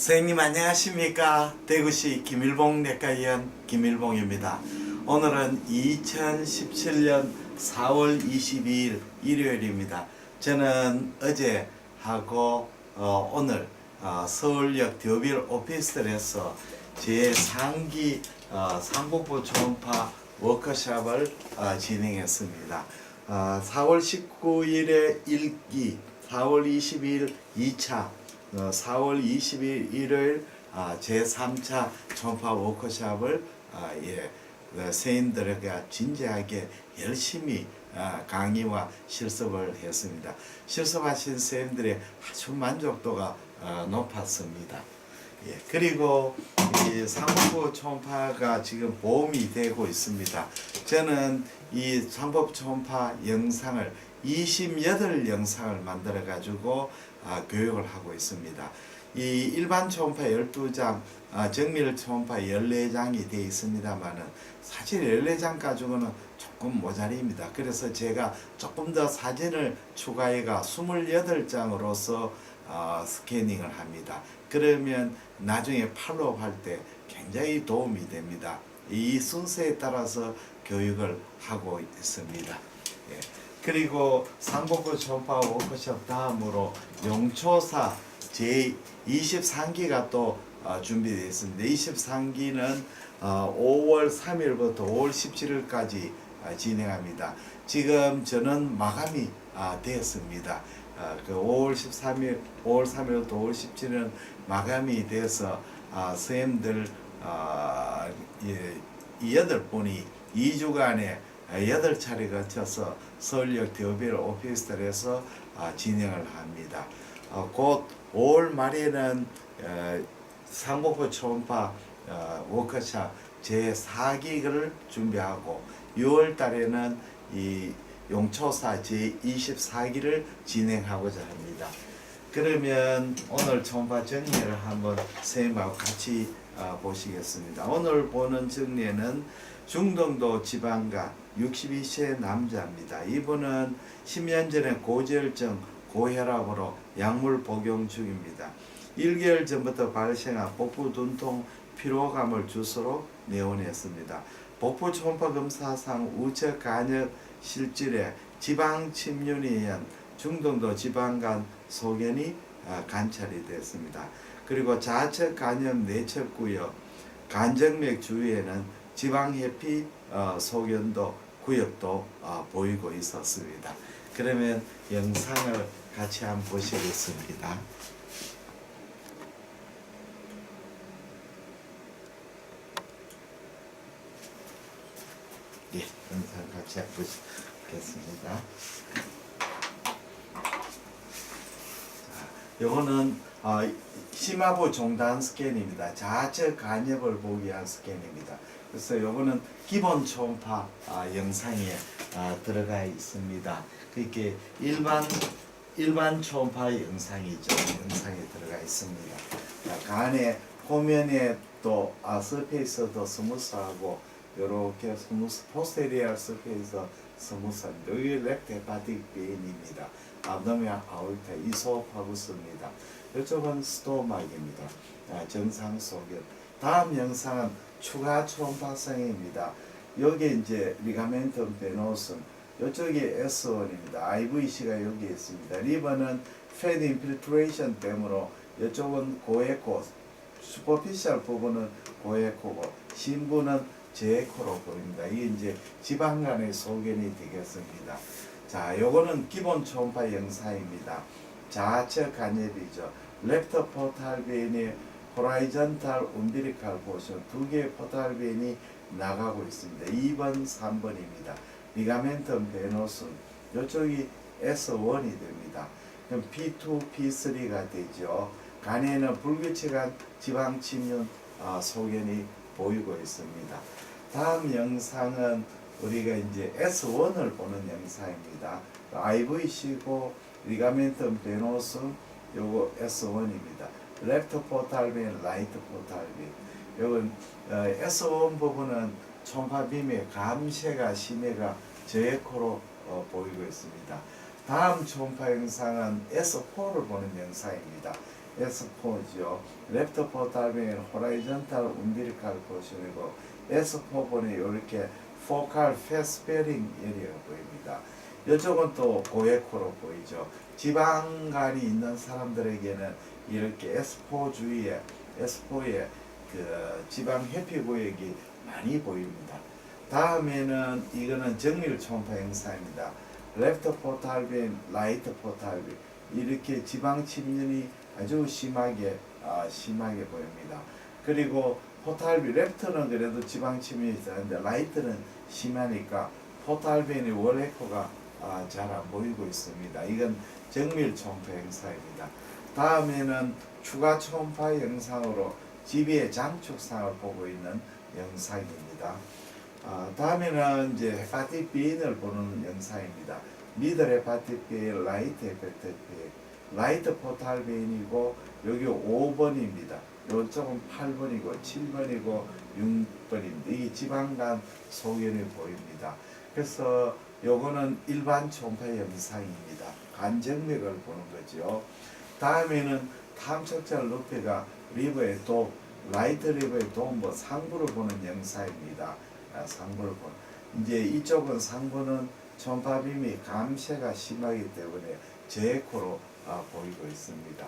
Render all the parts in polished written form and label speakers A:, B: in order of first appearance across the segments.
A: 선생님 안녕하십니까. 대구시 김일봉 내과의원 김일봉입니다. 오늘은 2017년 4월 22일 일요일입니다. 저는 어제 하고 오늘 서울역 더빌 오피스텔에서 제 상기 상복부 초음파 워크숍을 진행했습니다. 4월 19일에 1기, 4월 22일 2차, 4월 20일 일요일 제3차 초음파 워크숍을 선생님들에게 진지하게 열심히 강의와 실습을 했습니다. 실습하신 선생님들의 아주 만족도가 높았습니다. 그리고 이 상복부 초음파가 지금 보험이 되고 있습니다. 저는 이 상복부 초음파 영상을 28영상을 만들어 가지고 교육을 하고 있습니다. 이 일반 초음파 12장, 정밀 초음파 14장이 되어 있습니다만은 사실 14장 가지고는 조금 모자립니다. 그래서 제가 조금 더 사진을 추가해가 28장으로서 스캐닝을 합니다. 그러면 나중에 팔로우 할 때 굉장히 도움이 됩니다. 이 순서에 따라서 교육을 하고 있습니다. 그리고 상복부 초음파 워크숍 다음으로 용초사 제23기가 또 준비되어 있습니다. 23기는 5월 3일부터 5월 17일까지 진행합니다. 지금 저는 마감이 되었습니다. 그 5월 13일, 5월 3일부터 5월 17일은 마감이 돼서 선생님들 8분이 2주간에 8차례 거쳐서 서울역 더빌 오피스텔에서 진행을 합니다. 곧 5월 말에는 상복부 초음파 워크숍 제4기를 준비하고 6월 달에는 이 용초사 제24기를 진행하고자 합니다. 그러면 오늘 초음파 정리를 한번 선생님하고 같이 보시겠습니다. 오늘 보는 정리는 중등도 지방간 62세 남자입니다. 이분은 10년 전에 고지혈증, 고혈압으로 약물 복용 중입니다. 1개월 전부터 발생한 복부 dun통, 피로감을 주소로 내원했습니다. 복부 초음파 검사상 우측 간엽 실질에 지방 침륜에 의한 중등도 지방간 소견이 관찰이 됐습니다. 그리고 좌측 간엽 내측구역, 간정맥 주위에는 지방해피 소견도 구역도 보이고 있었습니다. 그러면 영상을 같이 한번 보시겠습니다. 영상 같이 한번 보시겠습니다. 요거는 심화부 종단 스캔입니다. 좌측 간엽을 보기 위한 스캔입니다. 그래서 요거는 기본 초음파 영상에 들어가 있습니다. 그게 일반 초음파 영상이죠. 영상에 들어가 있습니다. 간의 표면에 또 서페이스도 스무스하고 요렇게 스무스 포스테리얼 서페이스 스무스합니다. 여기 렉트 헤파틱 베인입니다. abdominal aorta 이소파구스입니다. 이쪽은 스토막입니다. 정상 소견. 다음 영상은 추가 초음파성입니다. 여기 이제 리가멘텀 베노슨, 이쪽이 S1입니다. IVC가 여기 있습니다. 리버는 fat infiltration 때문에 이쪽은 고에코, 슈퍼피셜 부분은 고에코고 신부는 제에코로 보입니다. 이게 이제 지방간의 소견이 되겠습니다. 자, 요거는 기본 초음파 영상입니다. 좌측 간엽이죠. 렉터 포탈 베인의 호라이전탈 움비리칼 포션 두 개의 포탈 베인이 나가고 있습니다. 2번, 3번입니다. 리가멘텀 베노슨 이쪽이 S1이 됩니다. 그럼 P2, P3가 되죠. 간에는 불규칙한 지방 침륜 소견이 보이고 있습니다. 다음 영상은 우리가 이제 S1을 보는 영상입니다. IVC고 리가멘텀 베노슨 요거 S1입니다. 레프트 포탈 베인, 라이트 포탈 베인. 요건 S1 부분은 초음파빔의 감쇄가 심해가 저에코로 보이고 있습니다. 다음 초음파 영상은 S4를 보는 영상입니다. S4죠. 레프트 포탈빈 호라이전탈 움비리칼 포션이고 S4번에 이렇게 포칼 페스페링 에리어가 보입니다. 이쪽은 또 고에코로 보이죠. 지방간이 있는 사람들에게는 이렇게 S4 주위에 S4의 그 지방 해피 구역이 많이 보입니다. 다음에는 이거는 정밀 초음파 영상입니다. 레프트 포탈빈, 라이트 포탈빈 이렇게 지방 침륜이 아주 심하게 보입니다. 그리고 포탈빈 레프트는 그래도 지방 침륜이 있었는데 라이트는 심하니까 포탈빈의 월에코가 잘 안 보이고 있습니다. 이건 정밀 초음파 영상입니다. 다음에는 추가 초음파 영상으로 GB의 장축상을 보고 있는 영상입니다. 다음에는 이제 헤파틱 B인을 보는 영상입니다. 미들 헤파틱 B, 라이트 헤파틱 B, 라이트 포탈 B인이고 여기 5번입니다. 이쪽은 8번이고 7번이고 6번입니다. 이게 지방간 소견이 보입니다. 그래서 요거는 일반 초음파 영상입니다. 간정맥을 보는 거죠. 다음에는 탐척자 루페가 리버의 도, 라이트 리버의 도움과 상부를 보는 영상입니다. 상부를 보는. 이제 이쪽은 상부는 초음파빔이 감쇄가 심하기 때문에 저에코로 보이고 있습니다.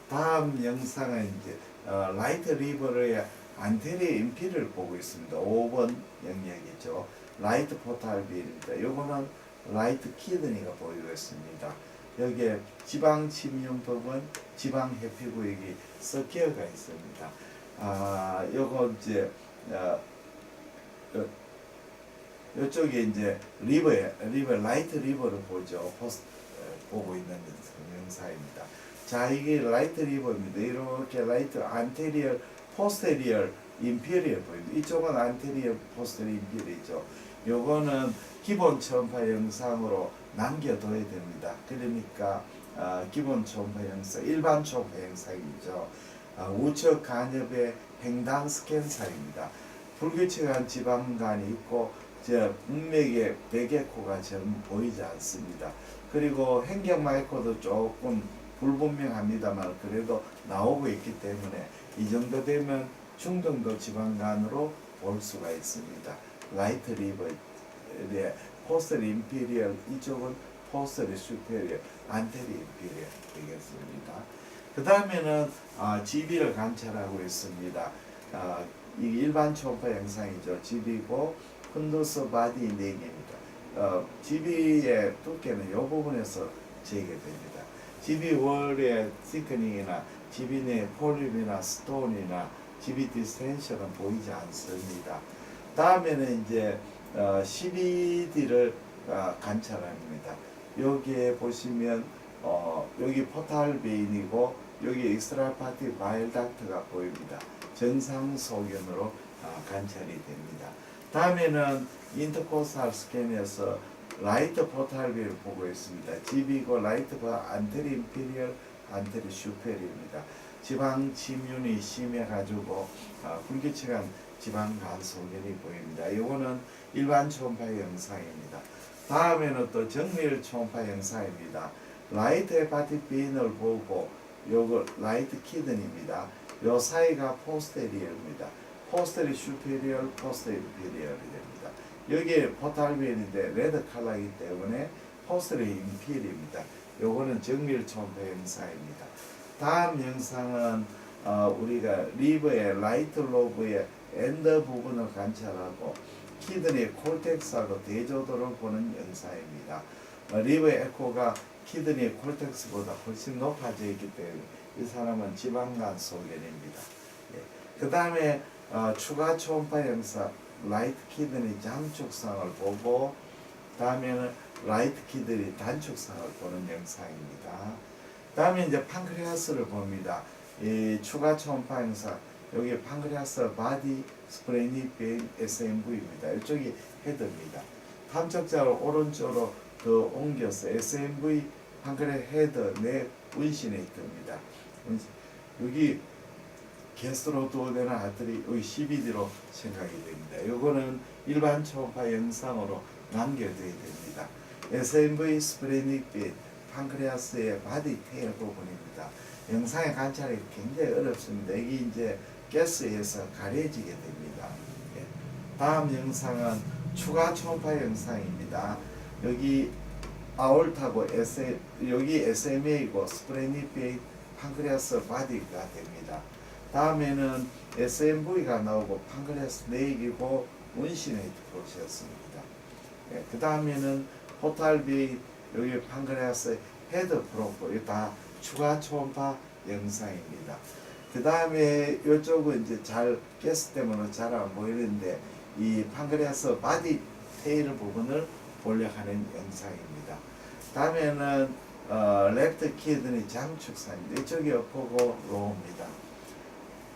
A: 다음 영상은 이제 라이트 리버의 안테리어 인피를 보고 있습니다. 5번 영역이죠. 라이트 포탈비입니다. 요거는 라이트 키드니가 보이고 있습니다. 여기에 지방 침륜 부분, 지방 해피 구역이 섞여가 있습니다. 요거 이제 요쪽에 이제 리버 라이트 리버를 보고 있는 영상입니다. 자, 이게 라이트 리버입니다. 이렇게 라이트 안테리어, 포스테리어, 인피리어 보입니다. 이쪽은 안테리어, 포스테리어, 인피리어죠. 요거는 기본 초음파 영상으로 남겨둬야 됩니다. 그러니까 기본 초음파 영상, 일반 초음파 영상이죠. 우측 간엽의 횡단 스캔사입니다. 불규칙한 지방간이 있고 문맥에 백에코가 전 보이지 않습니다. 그리고 행경마이코도 조금 불분명합니다만 그래도 나오고 있기 때문에 이 정도 되면 중등도 지방간으로 볼 수가 있습니다. 라이트 리버의 포스터리 인피리얼, 이쪽은 포스터리 슈페리얼, 안테리 인피리얼 되겠습니다. 그 다음에는 GB를 관찰하고 있습니다. 이 일반 초음파 영상이죠. GB고 흔도스 바디 4개입니다. GB의 두께는 이 부분에서 재개됩니다. GB 월의 시크닝이나 GB 내 폴립이나 스톤이나 GB 디스텐션은 보이지 않습니다. 다음에는 이제 CBD를 관찰합니다. 여기에 보시면 여기 포탈 베인이고 여기 엑스트라 파티 바일 닥트가 보입니다. 정상 소견으로 관찰이 됩니다. 다음에는 인터코스탈 스캔에서 라이트 포탈 베인을 보고 있습니다. GB고 라이트가 안테리 인피리얼, 안테리 슈페리입니다. 지방 침륜이 심해가지고 불규칙한 지방간 소견이 보입니다. 이거는 일반 초음파 영상입니다. 다음에는 또 정밀 초음파 영상입니다. 라이트 헤파틱 빈을 보고 요거 라이트 키든입니다. 요 사이가 포스테리얼입니다. 포스테리 슈페리얼, 포스테리 인피리얼이 됩니다. 여기에 포탈빈인데 레드 컬러이기 때문에 포스테리 인피리입니다. 요거는 정밀 초음파 영상입니다. 다음 영상은 우리가 리버의 라이트 로브의 엔더 부분을 관찰하고 키드니의 콜텍스하고 대조도를 보는 영상입니다. 리버의 에코가 키드니의 콜텍스보다 훨씬 높아져 있기 때문에 이 사람은 지방간 소견입니다. 그 다음에 추가 초음파 영상 라이트 키드니 장축상을 보고 다음에는 라이트 키드니 단축상을 보는 영상입니다. 다음에 이제 판크레아스를 봅니다. 이 추가 초음파 영상 여기 판크레아스 바디 스프레니 베인 SMV입니다. 이쪽이 헤드입니다. 탐척자를 오른쪽으로 더 옮겨서 SMV 판크레 헤드 내 운신에 있습니다. 여기 게스트로도어데나 아들이 여기 CBD로 생각이 됩니다. 이거는 일반 초음파 영상으로 남겨둬야 됩니다. SMV 스프레닉 베인 판크레아스의 바디 테일 부분입니다. 영상의 관찰이 굉장히 어렵습니다. 이게 이제 가스에서 가려지게 됩니다. 예. 다음 영상은 추가 초음파 영상입니다. 여기 아올타고 여기 SMA이고 스프레니페이 판크레아스 바디가 됩니다. 다음에는 SMV가 나오고 판크레아스 네이기고 운시네이트 프로세스입니다. 예, 그 다음에는 포탈비 여기 판크레아스 헤드 프로포 이거 다 추가 초음파 영상입니다. 그 다음에 이쪽은 이제 잘 가스 때문에 잘 안 보이는데 이 판크레아스 바디 테일 부분을 보려하는 영상입니다. 다음에는 랩트 키드니 장축사입니다. 이쪽이 어퍼고 로우입니다.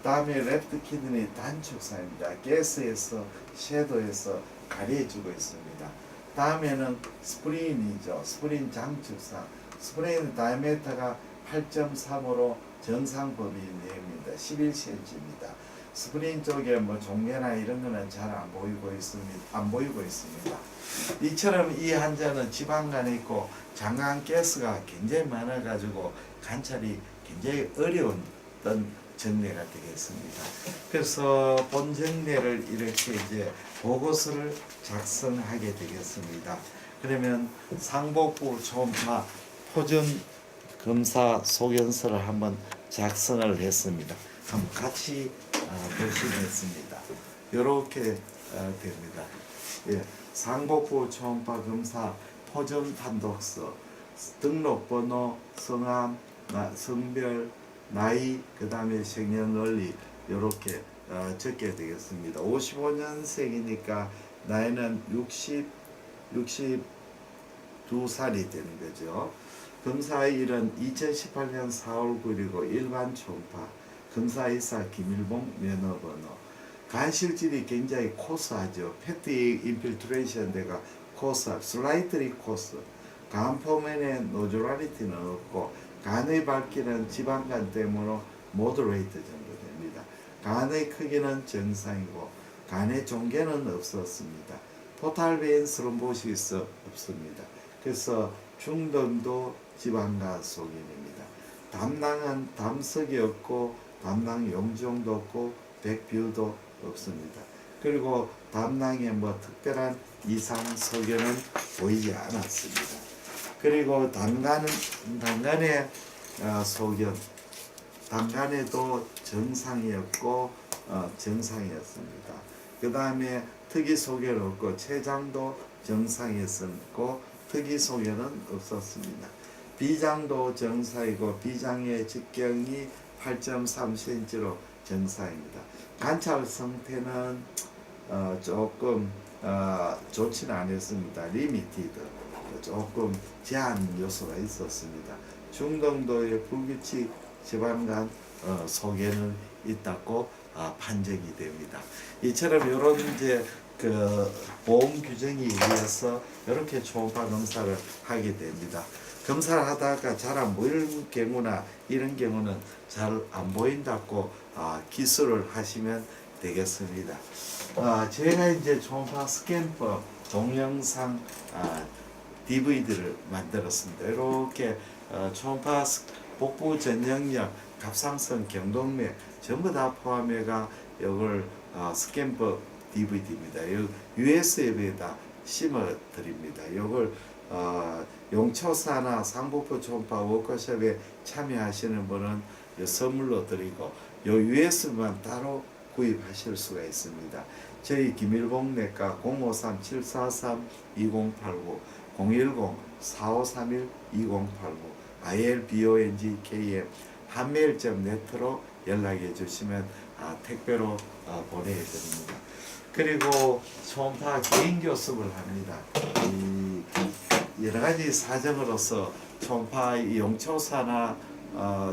A: 다음에 랩트 키드니 단축사입니다. 가스에서 섀도에서 가려지고 있습니다. 다음에는 스프린이죠. 스프린 장축사. 스프린 다이아메터가 8.3으로 정상 범위 내입니다. 11cm입니다. 스프린 쪽에 뭐 종괴나 이런 거는 잘 안 보이고 있습니다. 이처럼 이 환자는 지방간에 있고 장관 가스가 굉장히 많아가지고 관찰이 굉장히 어려운 정례가 되겠습니다. 그래서 본 정례를 이렇게 이제 보고서를 작성하게 되겠습니다. 그러면 상복부 초음파 포전 검사 소견서를 한번 작성을 했습니다. 한번 같이 보시겠습니다. 이렇게 됩니다. 예, 상복부 초음파 검사 포전 판독서, 등록번호, 성함, 성별, 나이, 그 다음에 생년월일 이렇게 적게 되겠습니다. 55년생이니까 나이는 62살이 되는 거죠. 검사일은 2018년 4월 9일이고 일반 초음파, 검사이사 김일봉 면허번호, 간실질이 굉장히 코스하죠. 패티 인필트레이션 대가 코스, 슬라이트리 코스, 간 표면에 노조랄리티는 없고 간의 밝기는 지방간 때문에 모더레이트 정도 됩니다. 간의 크기는 정상이고 간의 종괴는 없었습니다. 포탈베인 스롬보시스 없습니다. 그래서 중등도 지방간 소견입니다. 담낭은 담석이 없고 담낭 용종도 없고 백뷰도 없습니다. 그리고 담낭에 뭐 특별한 이상 소견은 보이지 않았습니다. 그리고 단간의 소견, 단간에도 정상이었고 정상이었습니다. 그 다음에 특이 소견 없고 췌장도 정상이었고 특이 소견은 없었습니다. 비장도 정상이고 비장의 직경이 8.3cm로 정상입니다. 관찰 상태는 조금 좋지는 않았습니다. 리미티드, 조금 제한 요소가 있었습니다. 중등도의 불규칙 지방간 소견은 있다고 판정이 됩니다. 이처럼 이런 이제 그 보험 규정에 의해서 이렇게 초음파 검사를 하게 됩니다. 검사를 하다가 잘 안 보이는 경우나 이런 경우는 잘 안 보인다고 기술을 하시면 되겠습니다. 제가 이제 초음파 스캔법 동영상 DVD를 만들었습니다. 이렇게 초음파 복부 전형력, 갑상선, 경동맥 전부 다 포함해가 이걸 스캔법 DVD입니다. USB에다 심어 드립니다. 이걸 용초사나 상복부 초음파 워크숍에 참여하시는 분은 선물로 드리고 요 USB만 따로 구입하실 수가 있습니다. 저희 김일봉 내과 053-743-2089 010-4531-2089 ilbongkm 한메일.net로 연락해 주시면 택배로 보내드립니다. 그리고 초음파 개인 교습을 합니다. 여러 가지 사정으로서 초음파 용초사나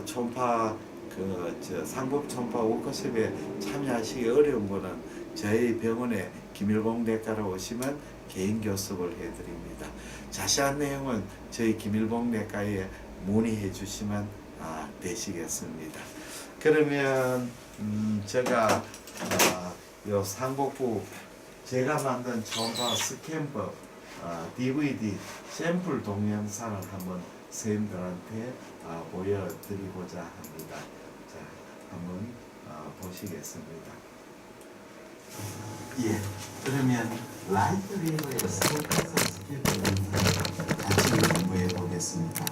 A: 초음파 상복 초음파 워크숍에 참여하시기 어려운 분은 저희 병원에 김일봉 내과로 오시면 개인 교습을 해드립니다. 자세한 내용은 저희 김일봉 내과에 문의해 주시면 되시겠습니다. 그러면 제가 요 상복부 제가 만든 초음파 스캔법 DVD 샘플 동영상을 한번 선생님들한테 보여드리고자 합니다. 자, 한번 보시겠습니다.
B: 예, 그러면 라이트 리버에서 스케일을 같이 공부해 보겠습니다.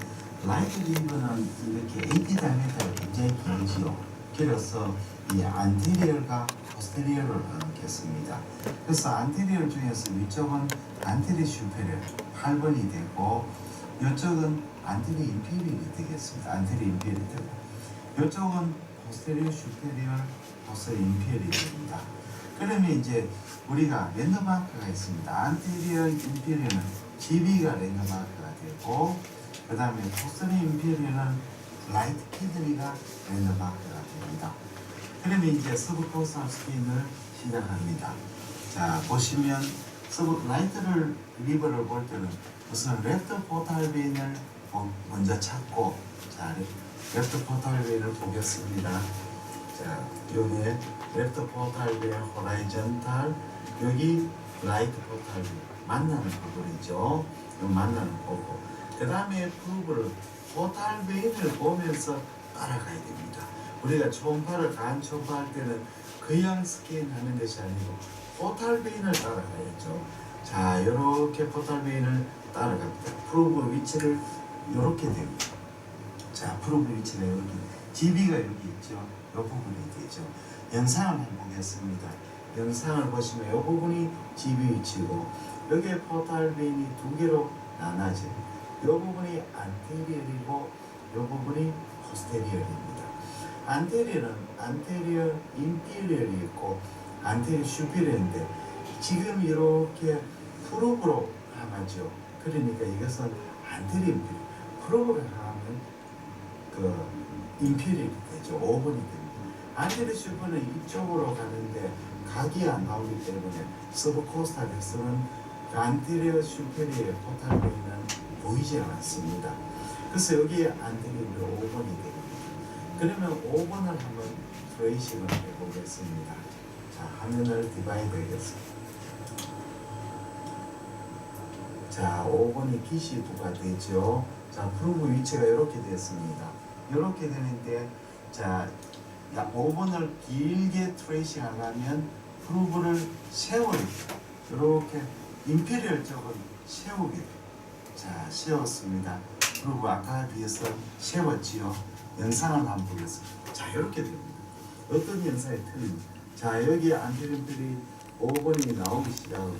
B: 라이트 리버는 이렇게 AT 다이미터가 굉장히 길지요. 길어서 이 안테리얼과 포스테리얼을 넣겠습니다. 그래서 안테리얼 중에서 위쪽은 안테리 슈페리얼 8번이 되고 이쪽은 안테리 인피리얼이 되겠습니다. 안테리 인피리얼이 되고 이쪽은 포스테리얼 슈페리얼 포스테리얼 인피리얼이 됩니다. 그러면 이제 우리가 랜드마크가 있습니다. 안테리얼 인피리얼은 GB가 랜드마크가 되고 그 다음에 포스테리얼 인피리얼은 라이트 키드니가 랜드마크가 됩니다. 그러면 이제 서브코스탈 스캔을 시작합니다. 자, 보시면 라이트를 리버를 볼 때는 우선 레프트 포탈 베인을 먼저 찾고, 자, 레프트 포탈 베인을 보겠습니다. 자, 여기에 레프트 포탈 베인 호라이전탈, 여기 라이트 포탈 베인 만나는 부분이죠. 만나는 부분. 그 다음에 프루브를 포탈 베인을 보면서 따라가야 됩니다. 우리가 초음파를 간초음파할 때는 그냥 스캔하는 것이 아니고 포탈 베인을 따라가야죠. 자, 이렇게 포탈 베인을 따라갑니다. 프로브 위치를 이렇게 됩니다. 자, 프로브 위치가 여기, GB가 여기 있죠. 이 부분이 되죠. 영상을 한번 보겠습니다. 영상을 보시면 이 부분이 GB 위치고 여기에 포탈 베인이 두 개로 나눠져요. 이 부분이 안테리얼이고 이 부분이 포스테리얼입니다. 안테리얼은 안테리얼 인피리얼이 있고 안테리얼 슈피리얼인데 지금 이렇게 프로브로 하죠. 그러니까 이것은 안테리얼 인피리얼. 프로브를 하면 그 인피리얼이 되죠. 5번이 됩니다. 안테리얼 슈퍼는 이쪽으로 가는데 각이 안 나오기 때문에 서브코스탈에서는 안테리얼 슈페리얼 포탈 베인은 보이지 않습니다. 그래서 여기에 안테리얼 5번이 됩니다. 그러면 5번을 한번 트레이싱을 해보겠습니다. 자, 화면을 디바이드 하겠습니다. 자, 5번이 기시부가 되죠. 자, 프로브 위치가 이렇게 됐습니다. 이렇게 되는데, 자, 5번을 길게 트레이싱 하려면 프로브를 세워야 돼요. 이렇게 인피리얼 쪽은 세우게 돼요. 자, 세웠습니다. 프로브 아까에 비해서 세웠지요. 영상을 한번 보겠습니다. 자, 이렇게 됩니다. 어떤 영상이 틀립니다. 자, 여기 안테리얼이 5번이 나오기 시작하고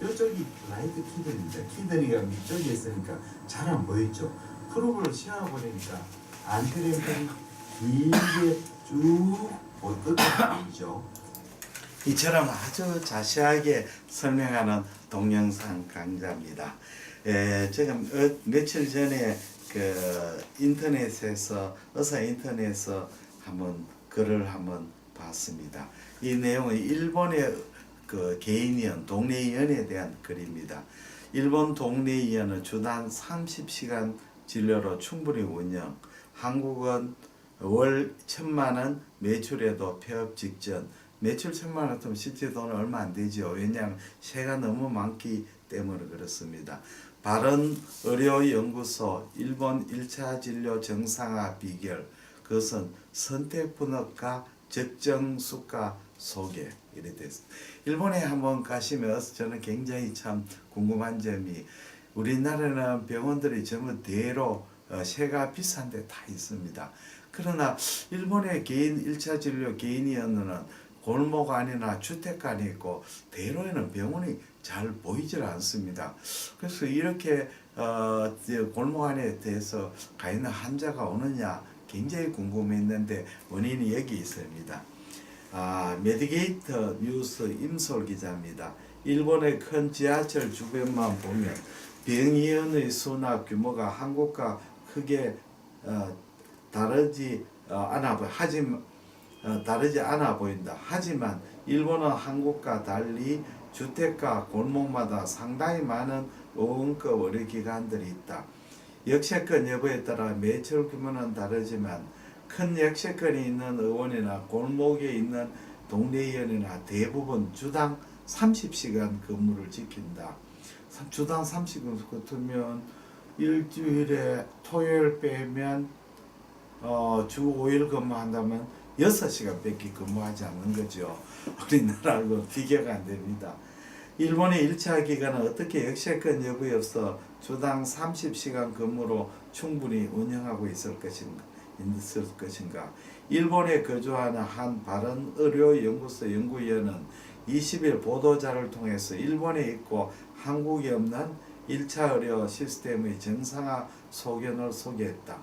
B: 이쪽이 라이트 키드니입니다. 키드니가 밑쪽에 있으니까 잘 안 보이죠. 프로브를 씌워버리니까 안테리얼이 길게 쭉 보이죠.
A: 이처럼 아주 자세하게 설명하는 동영상 강좌입니다. 제가 며칠 전에 그 인터넷에서 인터넷에서 한번 글을 한번 봤습니다. 이 내용은 일본의 그 개인위원, 동네위원에 대한 글입니다. 일본 동네위원은 주당 30시간 진료로 충분히 운영. 한국은 월 1,000만 원 매출에도 폐업 직전. 매출 1,000만 원 같으면 실제 돈은 얼마 안 되죠. 왜냐하면 세가 너무 많기 때문에 그렇습니다. 바른의료연구소 일본 1차 진료 정상화 비결, 그것은 선택분업과 적정수가 소개 이래 됐습니다. 일본에 한번 가시면 저는 굉장히 참 궁금한 점이 우리나라는 병원들이 전부 대로 세가 비싼데 다 있습니다. 그러나 일본의 개인 1차 진료 개인위원회는 골목 안이나 주택 안에 있고 대로에는 병원이 잘 보이질 않습니다. 그래서 이렇게 골목 안에 대해서 가 있는 환자가 오느냐 굉장히 궁금했는데 원인이 여기 있습니다. 메디게이터 뉴스 임솔 기자입니다. 일본의 큰 지하철 주변만 보면 병의원의 수나 규모가 한국과 크게 다르지 않아 보인다. 하지만 일본은 한국과 달리 주택가 골목마다 상당히 많은 의원급 의료기관들이 있다. 역세권 여부에 따라 매출 규모는 다르지만 큰 역세권이 있는 의원이나 골목에 있는 동네의원이나 대부분 주당 30시간 근무를 지킨다. 주당 30시간 같으면 일주일에 토요일 빼면 주 5일 근무한다면 6시간밖에 근무하지 않는 거죠. 우리나라하고 비교가 안 됩니다. 일본의 1차 기간은 어떻게 역세권 여부에 없어 주당 30시간 근무로 충분히 운영하고 있을 것인가. 일본에 거주하는 한 바른의료연구소 연구위원은 20일 보도자를 통해서 일본에 있고 한국에 없는 1차 의료 시스템의 정상화 소견을 소개했다.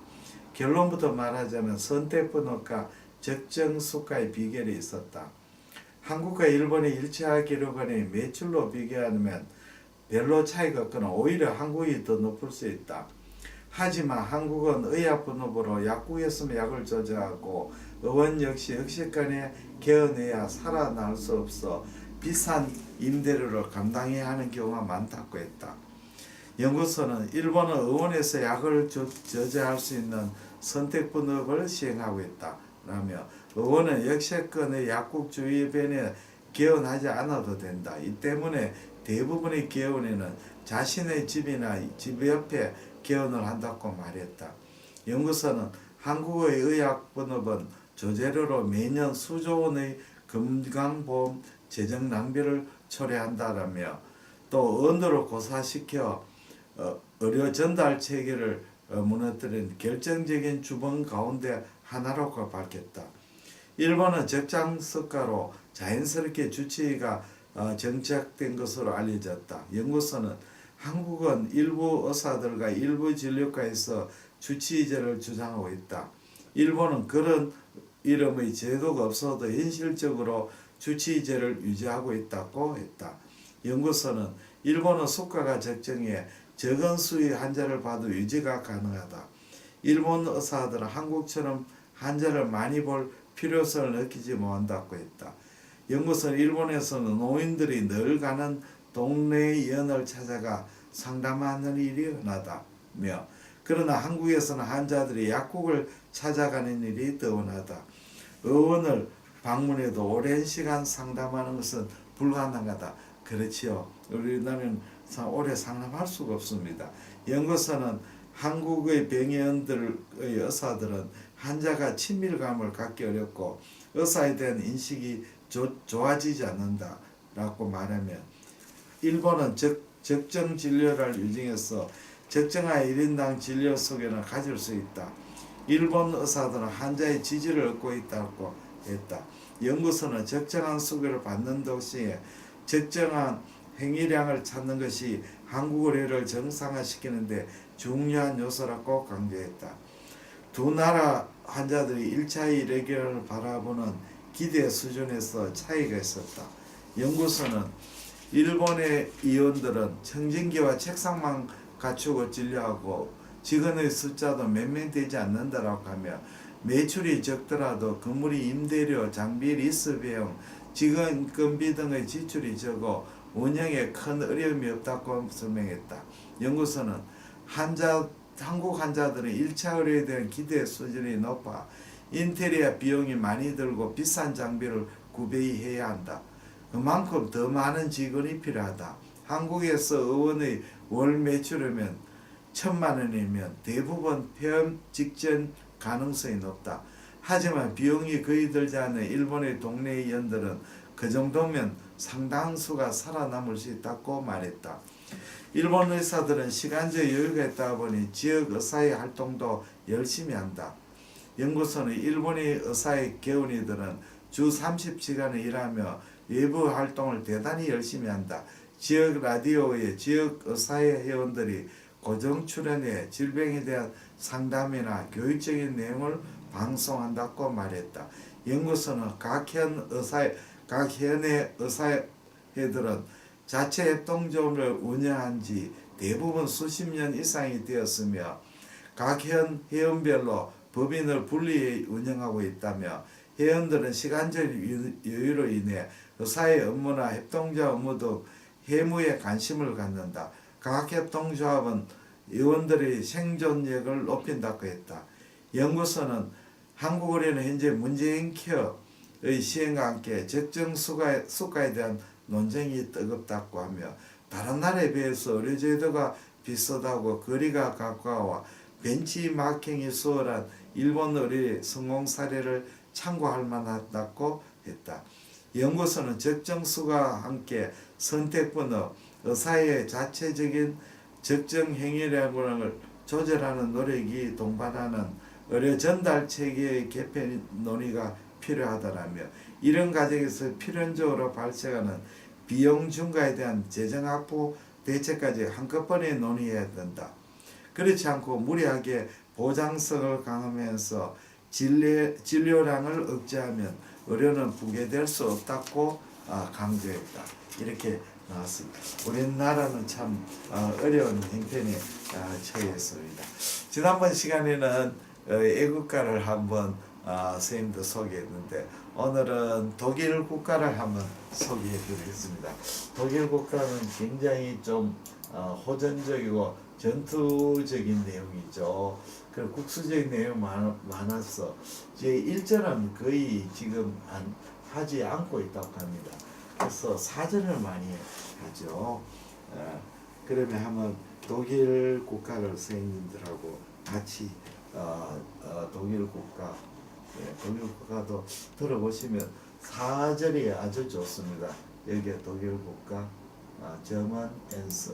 A: 결론부터 말하자면 선택번호가 적정수가의 비결이 있었다. 한국과 일본의 1차 기록원의 매출로 비교하면 별로 차이가 없거나 오히려 한국이 더 높을 수 있다. 하지만 한국은 의약분업으로 약국에서만 약을 조절하고 의원 역시 역시간에 개어내야 살아날 수 없어 비싼 임대료를 감당해야 하는 경우가 많다고 했다. 연구소는 일본은 의원에서 약을 저지할 수 있는 선택분업을 시행하고 있다. 라며 의원은 역세권의 약국 주변에 개원하지 않아도 된다. 이 때문에 대부분의 개원에는 자신의 집이나 집 옆에 개원을 한다고 말했다. 연구소는 한국의 의약분업은 조제료로 매년 수조 원의 건강보험 재정 낭비를 초래한다라며 또 언어를 고사시켜 의료 전달 체계를 무너뜨린 결정적인 주범 가운데 하나라고 밝혔다. 일본은 적장석가로 자연스럽게 주치의가 정착된 것으로 알려졌다. 연구소는 한국은 일부 의사들과 일부 진료과에서 주치의제를 주장하고 있다. 일본은 그런 이름의 제도가 없어도 현실적으로 주치의제를 유지하고 있다고 했다. 연구소는 일본은 수가가 적정해 적은 수의 환자를 봐도 유지가 가능하다. 일본 의사들은 한국처럼 환자를 많이 볼 필요성을 느끼지 못한다고 했다. 연구소는 일본에서는 노인들이 늘 가는 동네 의원을 찾아가 상담하는 일이 흔하다며 그러나 한국에서는 환자들이 약국을 찾아가는 일이 더 흔하다. 의원을 방문해도 오랜 시간 상담하는 것은 불가능하다. 그렇지요. 우리나라는 오래 상담할 수가 없습니다. 연구소는 한국의 병원들의 의사들은 환자가 친밀감을 갖기 어렵고 의사에 대한 인식이 좋아지지 않는다라고 말하면 일본은 적정 진료를 유지해서 적정한 1인당 진료 소견을 가질 수 있다. 일본 의사들은 환자의 지지를 얻고 있다고 했다. 연구소는 적정한 수급을 받는 동시에 적정한 행위량을 찾는 것이 한국 의료를 정상화시키는 데 중요한 요소라고 강조했다. 두 나라 환자들이 1차 의료를 바라보는 기대 수준에서 차이가 있었다. 연구소는 일본의 의원들은 청진기와 책상만 갖추고 진료하고 직원의 숫자도 몇 명 되지 않는다라고 하며 매출이 적더라도 건물이 임대료, 장비, 리스 비용, 직원급비 등의 지출이 적어 운영에 큰 어려움이 없다고 설명했다. 연구소는 한국 환자들은 1차 의료에 대한 기대 수준이 높아 인테리어 비용이 많이 들고 비싼 장비를 구비해야 한다. 그만큼 더 많은 직원이 필요하다. 한국에서 의원의 월 매출이면 1,000만 원이면 대부분 폐업 직전 가능성이 높다. 하지만 비용이 거의 들지 않는 일본의 동네 의원들은 그 정도면 상당수가 살아남을 수 있다고 말했다. 일본 의사들은 시간적 여유가 있다 보니 지역 의사의 활동도 열심히 한다. 연구소는 일본의 의사의 개원이들은 주 30시간을 일하며 외부 활동을 대단히 열심히 한다. 지역 라디오의 지역 의사의 회원들이 고정 출연해 질병에 대한 상담이나 교육적인 내용을 방송한다고 말했다. 연구소는 각 현의 의사회들은 자체 협동조합을 운영한 지 대부분 수십 년 이상이 되었으며 각 현 회원별로 법인을 분리해 운영하고 있다며 회원들은 시간적 여유로 인해 의사의 업무나 협동조합 업무 등 해무에 관심을 갖는다. 각 협동조합은 의원들의 생존력을 높인다고 했다. 연구소는 한국의료는 현재 문재인 케어의 시행과 함께 적정 수가에 대한 논쟁이 뜨겁다고 하며 다른 나라에 비해서 의료제도가 비슷하고 거리가 가까워 벤치마킹이 수월한 일본 의리 성공 사례를 참고할 만하다고 했다. 연구소는 적정수가 함께 선택번호, 의사의 자체적인 적정 행위량을 조절하는 노력이 동반하는 의료 전달 체계의 개편 논의가 필요하다라며 이런 과정에서 필연적으로 발생하는 비용 증가에 대한 재정 확보 대책까지 한꺼번에 논의해야 된다. 그렇지 않고 무리하게 보장성을 강화하면서 진료량을 억제하면 의료는 붕괴될 수 없다고 강조했다. 이렇게 나왔습니다. 우리나라는 참 어려운 형편에 처했습니다. 지난번 시간에는 애국가를 한번 선생님도 소개했는데 오늘은 독일 국가를 한번 소개해 드리겠습니다. 독일 국가는 굉장히 좀 호전적이고 전투적인 내용이죠. 그 국수적인 내용이 많아서 제 1절은 거의 지금 하지 않고 있다고 합니다. 그래서 사전을 많이 하죠. 그러면 한번 독일 국가를 선생님들하고 같이 독일 국가, 독일 국가도 들어보시면 4절이 아주 좋습니다. 여기에 독일 국가 저먼 앤서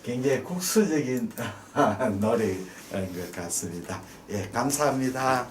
A: 굉장히 국수적인 노래인 것 같습니다. 예, 감사합니다.